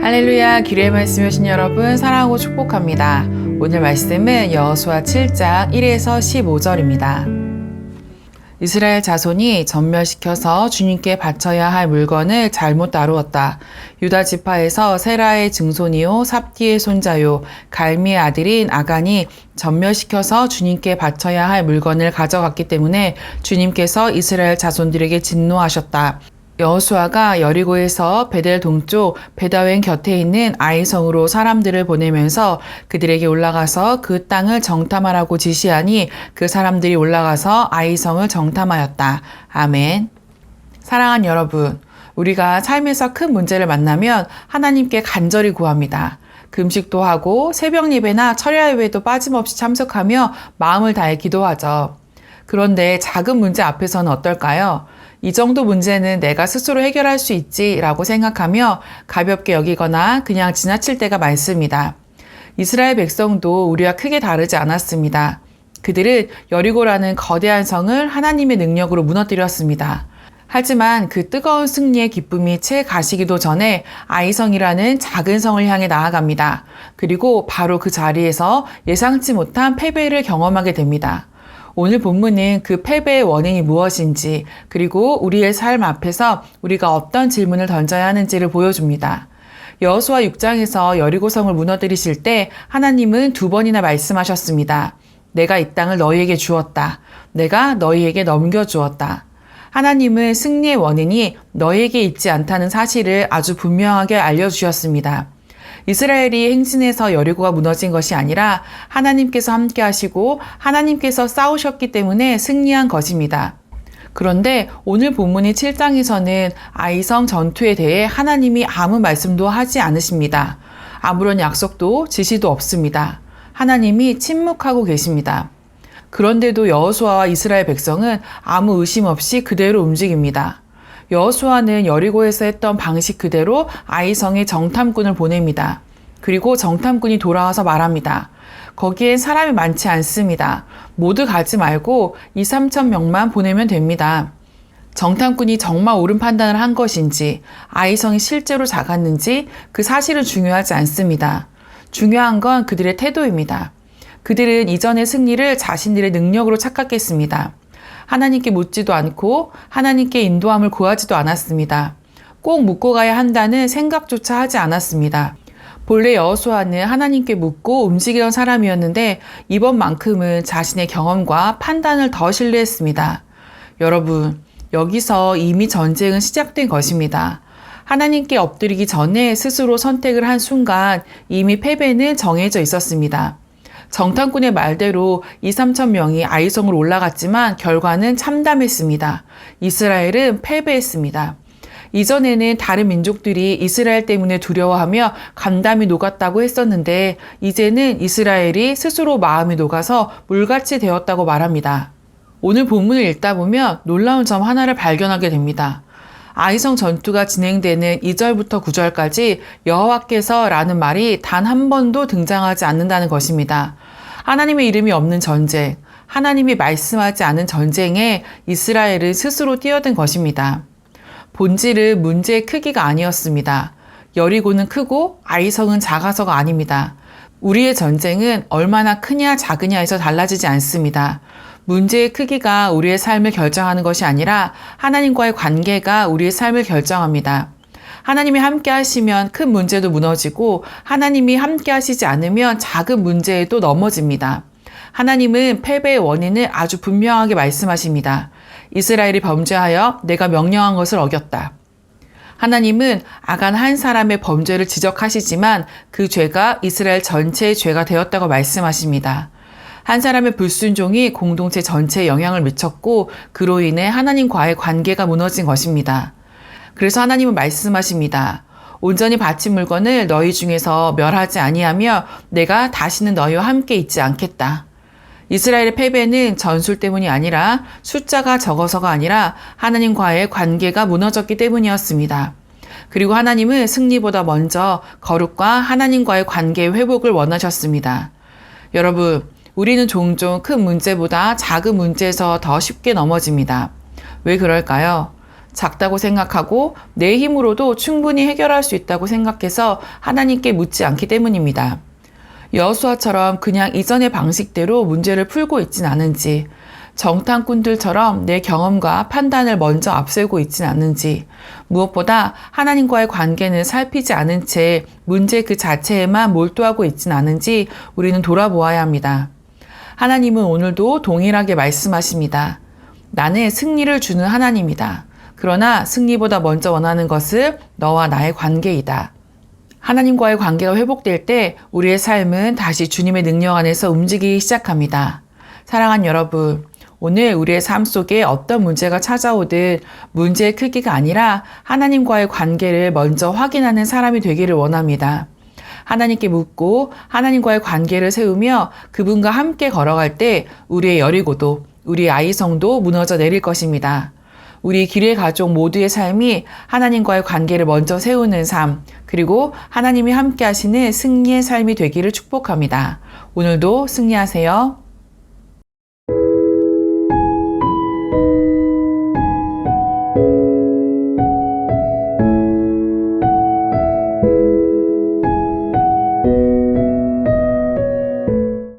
할렐루야, 기도의 말씀 오신 여러분 사랑하고 축복합니다. 오늘 말씀은 여호수아 7장 1에서 15절입니다. 이스라엘 자손이 전멸시켜서 주님께 바쳐야 할 물건을 잘못 다루었다. 유다 지파에서 세라의 증손이요 삽디의 손자요 갈미의 아들인 아간이 전멸시켜서 주님께 바쳐야 할 물건을 가져갔기 때문에 주님께서 이스라엘 자손들에게 진노하셨다. 여호수아가 여리고에서 베델 동쪽 베다웬 곁에 있는 아이성으로 사람들을 보내면서 그들에게 올라가서 그 땅을 정탐하라고 지시하니 그 사람들이 올라가서 아이성을 정탐하였다. 아멘. 사랑하는 여러분, 우리가 삶에서 큰 문제를 만나면 하나님께 간절히 구합니다. 금식도 하고 새벽 예배나 철야 예배도 빠짐없이 참석하며 마음을 다해 기도하죠. 그런데 작은 문제 앞에서는 어떨까요? 이 정도 문제는 내가 스스로 해결할 수 있지라고 생각하며 가볍게 여기거나 그냥 지나칠 때가 많습니다. 이스라엘 백성도 우리와 크게 다르지 않았습니다. 그들은 여리고라는 거대한 성을 하나님의 능력으로 무너뜨렸습니다. 하지만 그 뜨거운 승리의 기쁨이 채 가시기도 전에 아이성이라는 작은 성을 향해 나아갑니다. 그리고 바로 그 자리에서 예상치 못한 패배를 경험하게 됩니다. 오늘 본문은 그 패배의 원인이 무엇인지, 그리고 우리의 삶 앞에서 우리가 어떤 질문을 던져야 하는지를 보여줍니다. 여호수아 6장에서 여리고성을 무너뜨리실 때 하나님은 2번이나 말씀하셨습니다. 내가 이 땅을 너희에게 주었다. 내가 너희에게 넘겨주었다. 하나님은 승리의 원인이 너희에게 있지 않다는 사실을 아주 분명하게 알려주셨습니다. 이스라엘이 행진해서 여리고가 무너진 것이 아니라 하나님께서 함께 하시고 하나님께서 싸우셨기 때문에 승리한 것입니다. 그런데 오늘 본문인 7장에서는 아이성 전투에 대해 하나님이 아무 말씀도 하지 않으십니다. 아무런 약속도 지시도 없습니다. 하나님이 침묵하고 계십니다. 그런데도 여호수아와 이스라엘 백성은 아무 의심 없이 그대로 움직입니다. 여호수아는 여리고에서 했던 방식 그대로 아이성에 정탐꾼을 보냅니다. 그리고 정탐꾼이 돌아와서 말합니다. 거기엔 사람이 많지 않습니다. 모두 가지 말고 2-3천 명만 보내면 됩니다. 정탐꾼이 정말 옳은 판단을 한 것인지, 아이성이 실제로 작았는지 그 사실은 중요하지 않습니다. 중요한 건 그들의 태도입니다. 그들은 이전의 승리를 자신들의 능력으로 착각했습니다. 하나님께 묻지도 않고 하나님께 인도함을 구하지도 않았습니다. 꼭 묻고 가야 한다는 생각조차 하지 않았습니다. 본래 여호수아는 하나님께 묻고 움직이던 사람이었는데 이번만큼은 자신의 경험과 판단을 더 신뢰했습니다. 여러분, 여기서 이미 전쟁은 시작된 것입니다. 하나님께 엎드리기 전에 스스로 선택을 한 순간 이미 패배는 정해져 있었습니다. 정탐꾼의 말대로 2-3천 명이 아이성으로 올라갔지만 결과는 참담했습니다. 이스라엘은 패배했습니다. 이전에는 다른 민족들이 이스라엘 때문에 두려워하며 간담이 녹았다고 했었는데 이제는 이스라엘이 스스로 마음이 녹아서 물같이 되었다고 말합니다. 오늘 본문을 읽다 보면 놀라운 점 하나를 발견하게 됩니다. 아이성 전투가 진행되는 2절부터 9절까지 여호와께서 라는 말이 단 한 번도 등장하지 않는다는 것입니다. 하나님의 이름이 없는 전쟁, 하나님이 말씀하지 않은 전쟁에 이스라엘은 스스로 뛰어든 것입니다. 본질은 문제의 크기가 아니었습니다. 여리고는 크고 아이성은 작아서가 아닙니다. 우리의 전쟁은 얼마나 크냐 작으냐에서 달라지지 않습니다. 문제의 크기가 우리의 삶을 결정하는 것이 아니라 하나님과의 관계가 우리의 삶을 결정합니다. 하나님이 함께 하시면 큰 문제도 무너지고 하나님이 함께 하시지 않으면 작은 문제에도 넘어집니다. 하나님은 패배의 원인을 아주 분명하게 말씀하십니다. 이스라엘이 범죄하여 내가 명령한 것을 어겼다. 하나님은 아간 한 사람의 범죄를 지적하시지만 그 죄가 이스라엘 전체의 죄가 되었다고 말씀하십니다. 한 사람의 불순종이 공동체 전체에 영향을 미쳤고 그로 인해 하나님과의 관계가 무너진 것입니다. 그래서 하나님은 말씀하십니다. 온전히 바친 물건을 너희 중에서 멸하지 아니하며 내가 다시는 너희와 함께 있지 않겠다. 이스라엘의 패배는 전술 때문이 아니라 숫자가 적어서가 아니라 하나님과의 관계가 무너졌기 때문이었습니다. 그리고 하나님은 승리보다 먼저 거룩과 하나님과의 관계의 회복을 원하셨습니다. 여러분, 우리는 종종 큰 문제보다 작은 문제에서 더 쉽게 넘어집니다. 왜 그럴까요? 작다고 생각하고 내 힘으로도 충분히 해결할 수 있다고 생각해서 하나님께 묻지 않기 때문입니다. 여호수아처럼 그냥 이전의 방식대로 문제를 풀고 있진 않은지, 정탐꾼들처럼 내 경험과 판단을 먼저 앞세우고 있진 않은지, 무엇보다 하나님과의 관계는 살피지 않은 채 문제 그 자체에만 몰두하고 있진 않은지 우리는 돌아보아야 합니다. 하나님은 오늘도 동일하게 말씀하십니다. 나는 승리를 주는 하나님이다. 그러나 승리보다 먼저 원하는 것은 너와 나의 관계이다. 하나님과의 관계가 회복될 때 우리의 삶은 다시 주님의 능력 안에서 움직이기 시작합니다. 사랑하는 여러분, 오늘 우리의 삶 속에 어떤 문제가 찾아오든 문제의 크기가 아니라 하나님과의 관계를 먼저 확인하는 사람이 되기를 원합니다. 하나님께 묻고 하나님과의 관계를 세우며 그분과 함께 걸어갈 때 우리의 여리고도, 우리의 아이성도 무너져 내릴 것입니다. 우리 기뢰 가족 모두의 삶이 하나님과의 관계를 먼저 세우는 삶, 그리고 하나님이 함께 하시는 승리의 삶이 되기를 축복합니다. 오늘도 승리하세요.